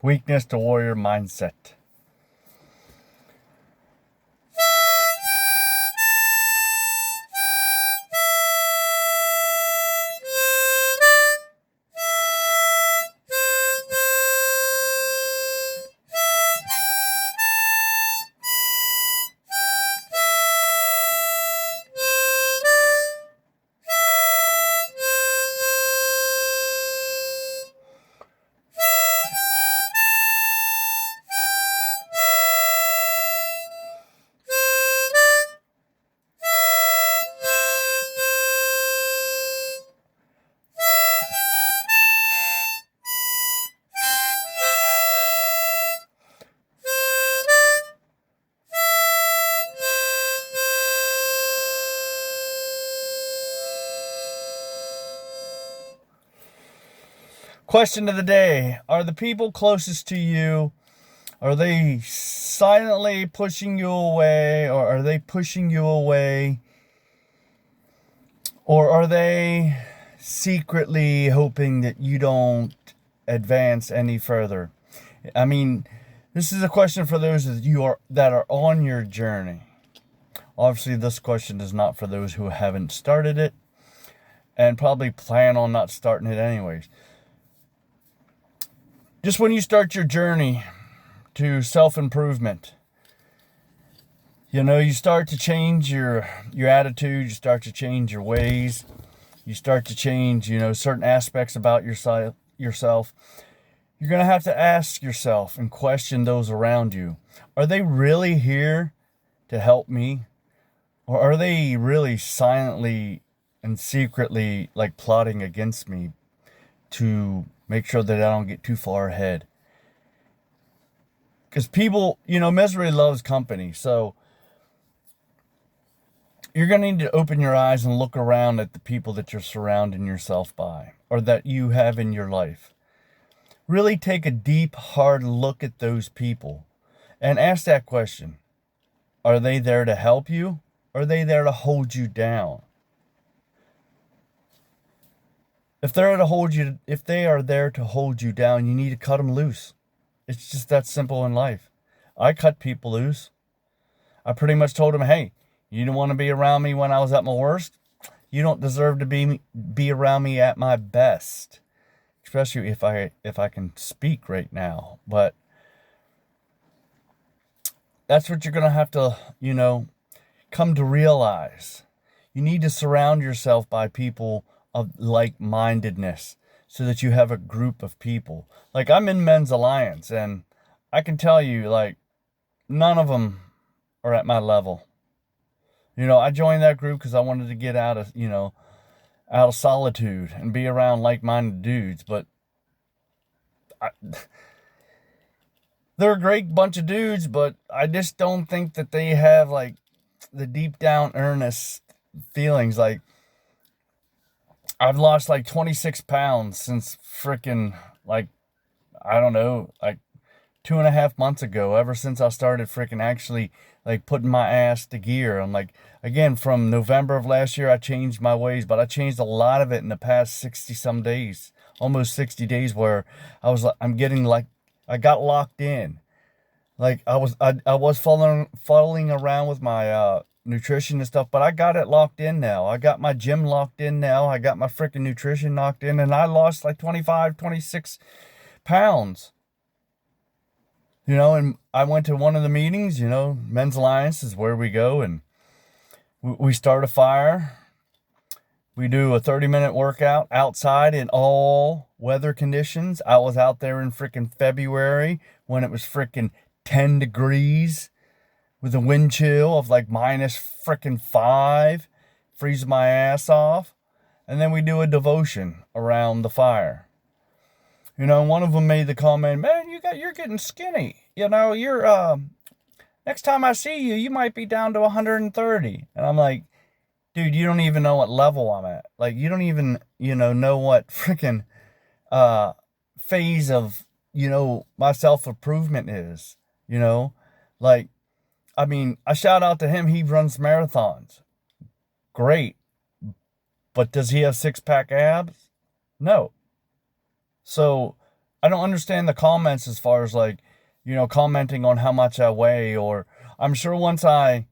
Weakness to warrior mindset. Question of the day. Are the people closest to you, are they silently pushing you away, or are they pushing you away? Or are they secretly hoping that you don't advance any further? I mean, this is a question for those that are on your journey. Obviously, this question is not for those who haven't started it and probably plan on not starting it anyways. Just when you start your journey to self-improvement, you start to change your attitude, you start to change your ways, you start to change, certain aspects about yourself. You're going to have to ask yourself and question those around you. Are they really here to help me? Or are they really silently and secretly plotting against me to make sure that I don't get too far ahead? Because people, misery loves company. So you're going to need to open your eyes and look around at the people that you're surrounding yourself by, or that you have in your life. Really take a deep, hard look at those people and ask that question. Are they there to help you? Or are they there to hold you down? If they are there to hold you down, you need to cut them loose. It's just that simple in life. I cut people loose. I pretty much told them, hey, you don't want to be around me when I was at my worst. You don't deserve to be around me at my best. Especially if I can speak right now. But that's what you're going to have to, come to realize. You need to surround yourself by people of like-mindedness so that you have a group of people. I'm in Men's Alliance, and I can tell you, none of them are at my level. I joined that group because I wanted to get out of solitude and be around like-minded dudes, but they're a great bunch of dudes, but I just don't think that they have the deep down earnest feelings. I've lost 26 pounds since freaking I don't know, 2.5 months ago, ever since I started freaking actually putting my ass to gear. I'm again, from November of last year, I changed my ways, but I changed a lot of it in the past 60 some days, almost 60 days, where I got locked in. I was following around with my nutrition and stuff, but I got it locked in now. I got my gym locked in now. I got my freaking nutrition locked in, and I lost 25, 26 pounds. And I went to one of the meetings, Men's Alliance is where we go, and we start a fire. We do a 30-minute workout outside in all weather conditions. I was out there in freaking February when it was freaking 10 degrees with a wind chill of minus freaking 5, freeze my ass off. And then we do a devotion around the fire. One of them made the comment, man, you're getting skinny. You're, next time I see you, you might be down to 130. And I'm like, dude, you don't even know what level I'm at. You don't even, know what freaking, phase of, my self-improvement is, I shout out to him. He runs marathons. Great. But does he have 6-pack abs? No. So I don't understand the comments as far as like, commenting on how much I weigh, or I'm sure once I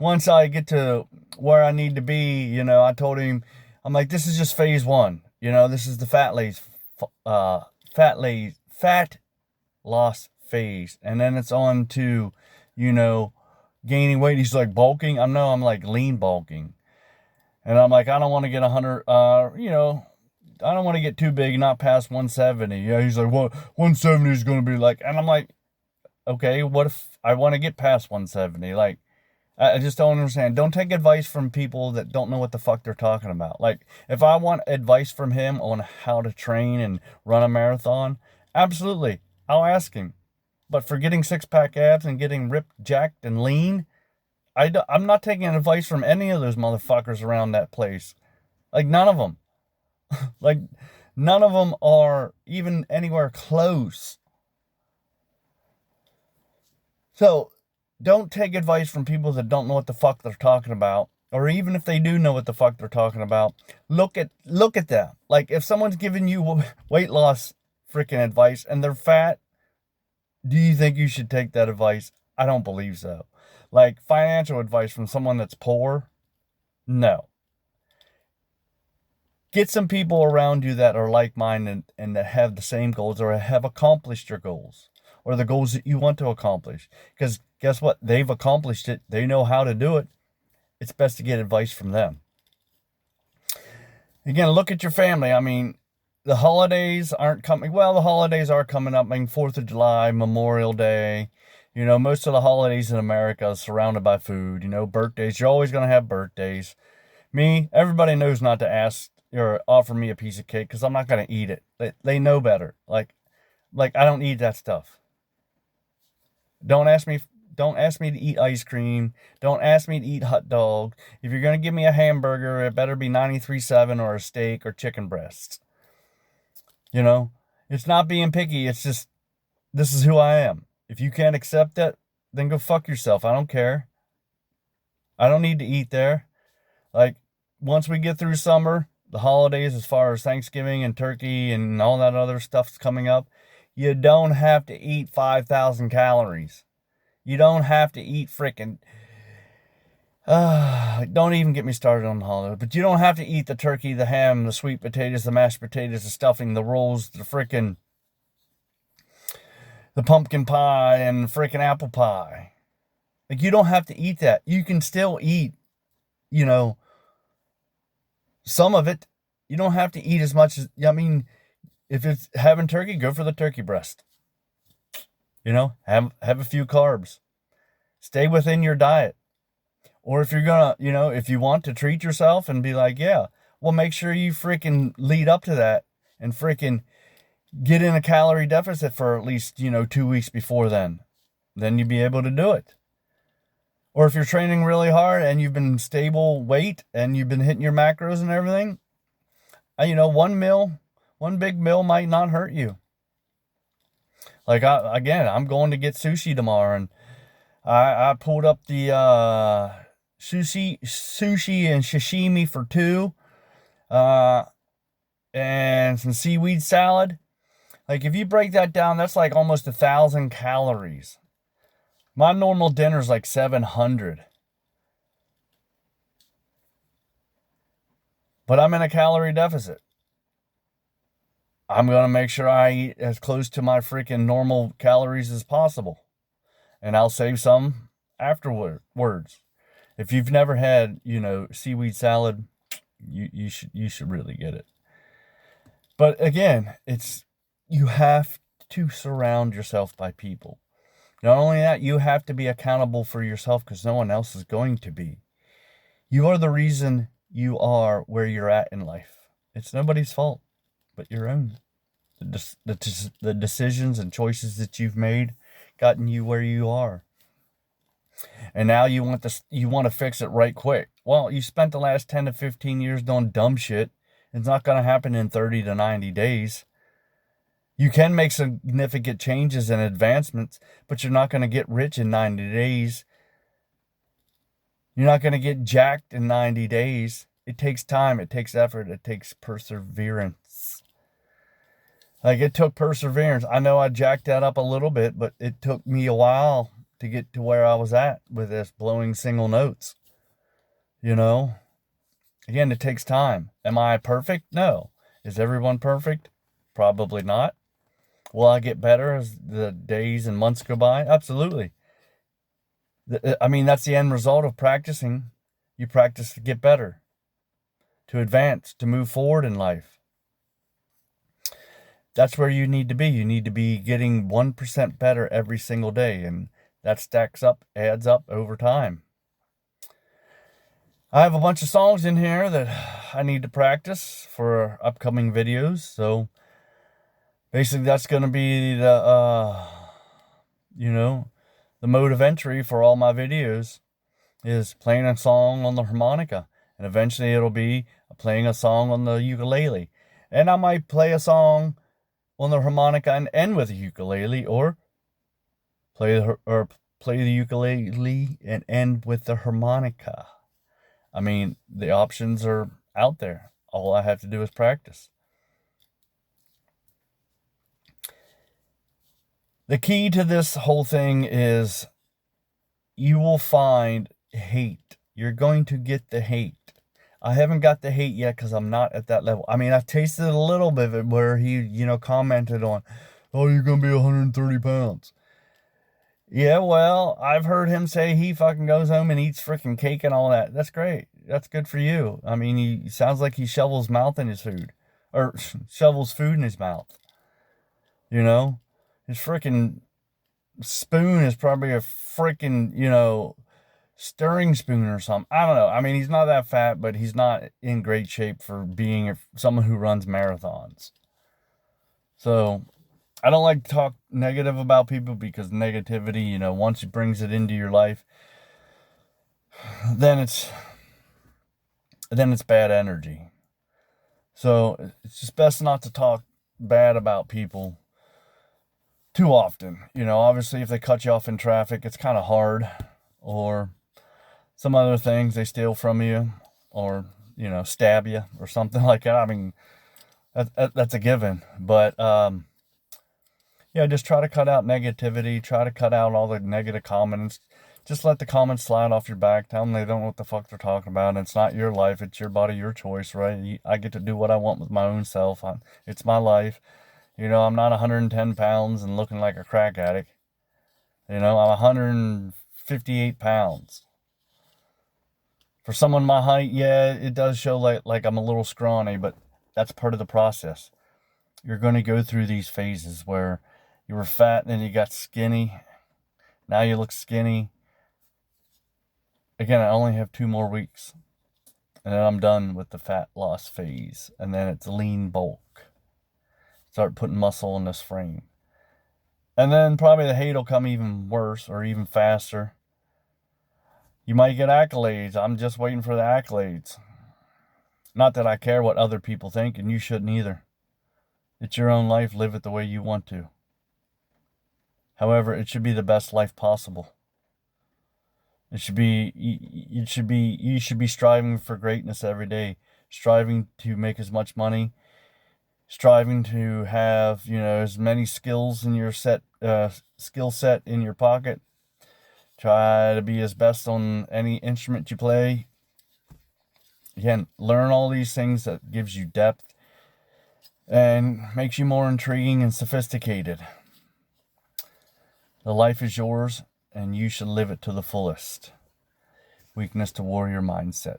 get to where I need to be, I told him, I'm like, this is just phase one. This is the fat loss phase. And then it's on to, gaining weight. He's like, bulking. I know, I'm like lean bulking. And I'm like, I don't want to get 100, I don't want to get too big, not past 170. Yeah, he's like, well, 170 is going to be like, and I'm like, okay, what if I want to get past 170? Like, I just don't understand. Don't take advice from people that don't know what the fuck they're talking about. Like, if I want advice from him on how to train and run a marathon, absolutely, I'll ask him. But for getting six-pack abs and getting ripped, jacked, and lean, I'm not taking advice from any of those motherfuckers around that place. Like, none of them. Like, none of them are even anywhere close. So, don't take advice from people that don't know what the fuck they're talking about. Or even if they do know what the fuck they're talking about, look at them. Like, if someone's giving you weight loss freaking advice and they're fat, do you think you should take that advice? I don't believe so. Like, financial advice from someone that's poor? No. Get some people around you that are like-minded and that have the same goals or have accomplished your goals or the goals that you want to accomplish. Because guess what? They've accomplished it. They know how to do it. It's best to get advice from them. Again, look at your family. I mean, the holidays aren't coming. Well, the holidays are coming up. I mean, 4th of July, Memorial Day. Most of the holidays in America are surrounded by food. Birthdays. You're always going to have birthdays. Me, everybody knows not to ask or offer me a piece of cake because I'm not going to eat it. They know better. Like I don't eat that stuff. Don't ask me to eat ice cream. Don't ask me to eat hot dog. If you're going to give me a hamburger, it better be 93.7 or a steak or chicken breasts. It's not being picky. It's just, this is who I am. If you can't accept it, then go fuck yourself. I don't care. I don't need to eat there. Like, once we get through summer, the holidays as far as Thanksgiving and turkey and all that other stuff's coming up, you don't have to eat 5,000 calories. You don't have to eat freaking... don't even get me started on the holiday. But you don't have to eat the turkey, the ham, the sweet potatoes, the mashed potatoes, the stuffing, the rolls, the pumpkin pie and the freaking apple pie. Like, you don't have to eat that. You can still eat, some of it. You don't have to eat as much as, if it's having turkey, go for the turkey breast. Have a few carbs. Stay within your diet. Or if you're gonna, if you want to treat yourself and be like, yeah, well, make sure you freaking lead up to that and freaking get in a calorie deficit for at least, 2 weeks before then. Then you'll be able to do it. Or if you're training really hard and you've been stable weight and you've been hitting your macros and everything, one big meal might not hurt you. Like, I'm going to get sushi tomorrow, and I pulled up the sushi and sashimi for 2, and some seaweed salad. Like, if you break that down, that's like almost 1,000 calories. My normal dinner's like 700. But I'm in a calorie deficit. I'm going to make sure I eat as close to my freaking normal calories as possible. And I'll save some afterwards. If you've never had, seaweed salad, you should really get it. But again, you have to surround yourself by people. Not only that, you have to be accountable for yourself because no one else is going to be. You are the reason you are where you're at in life. It's nobody's fault but your own. The decisions and choices that you've made gotten you where you are. And now you want to fix it right quick. Well, you spent the last 10 to 15 years doing dumb shit. It's not going to happen in 30 to 90 days. You can make significant changes and advancements, but you're not going to get rich in 90 days. You're not going to get jacked in 90 days. It takes time. It takes effort. It takes perseverance. Like, it took perseverance. I know I jacked that up a little bit, but it took me a while to get to where I was at with this blowing single notes. You know, again, it takes time. Am I perfect? No. Is everyone perfect? Probably not. Will I get better as the days and months go by? Absolutely. I mean, that's the end result of practicing. You practice to get better, to advance, to move forward in life. That's where you need to be. You need to be getting 1% better every single day. And that stacks up, adds up over time. I have a bunch of songs in here that I need to practice for upcoming videos. So basically that's going to be the, the mode of entry for all my videos is playing a song on the harmonica. And eventually it'll be playing a song on the ukulele. And I might play a song on the harmonica and end with a ukulele, or play the ukulele and end with the harmonica. I mean, the options are out there. All I have to do is practice. The key to this whole thing is you will find hate. You're going to get the hate. I haven't got the hate yet because I'm not at that level. I mean, I've tasted a little bit of it where he, commented on, oh, you're going to be 130 pounds. Yeah, well, I've heard him say he fucking goes home and eats freaking cake and all that. That's great. That's good for you. I mean, he sounds like he shovels mouth in his food. Or shovels food in his mouth. His freaking spoon is probably a freaking, stirring spoon or something. I don't know. I mean, he's not that fat, but he's not in great shape for being someone who runs marathons. So I don't like to talk negative about people because negativity, once it brings it into your life, then it's bad energy. So it's just best not to talk bad about people too often. Obviously if they cut you off in traffic, it's kind of hard, or some other things, they steal from you, or, stab you or something like that. I mean, that's a given. But, just try to cut out negativity. Try to cut out all the negative comments. Just let the comments slide off your back. Tell them they don't know what the fuck they're talking about. It's not your life. It's your body, your choice, right? I get to do what I want with my own self. It's my life. I'm not 110 pounds and looking like a crack addict. I'm 158 pounds. For someone my height, yeah, it does show like I'm a little scrawny, but that's part of the process. You're going to go through these phases where you were fat and then you got skinny. Now you look skinny. Again, I only have 2 more weeks. And then I'm done with the fat loss phase. And then it's lean bulk. Start putting muscle in this frame. And then probably the hate will come even worse or even faster. You might get accolades. I'm just waiting for the accolades. Not that I care what other people think, and you shouldn't either. It's your own life. Live it the way you want to. However, it should be the best life possible. You should be striving for greatness every day, striving to make as much money, striving to have, as many skills in your skill set in your pocket. Try to be as best on any instrument you play. Again, learn all these things that gives you depth and makes you more intriguing and sophisticated. The life is yours, and you should live it to the fullest. Weakness to warrior mindset.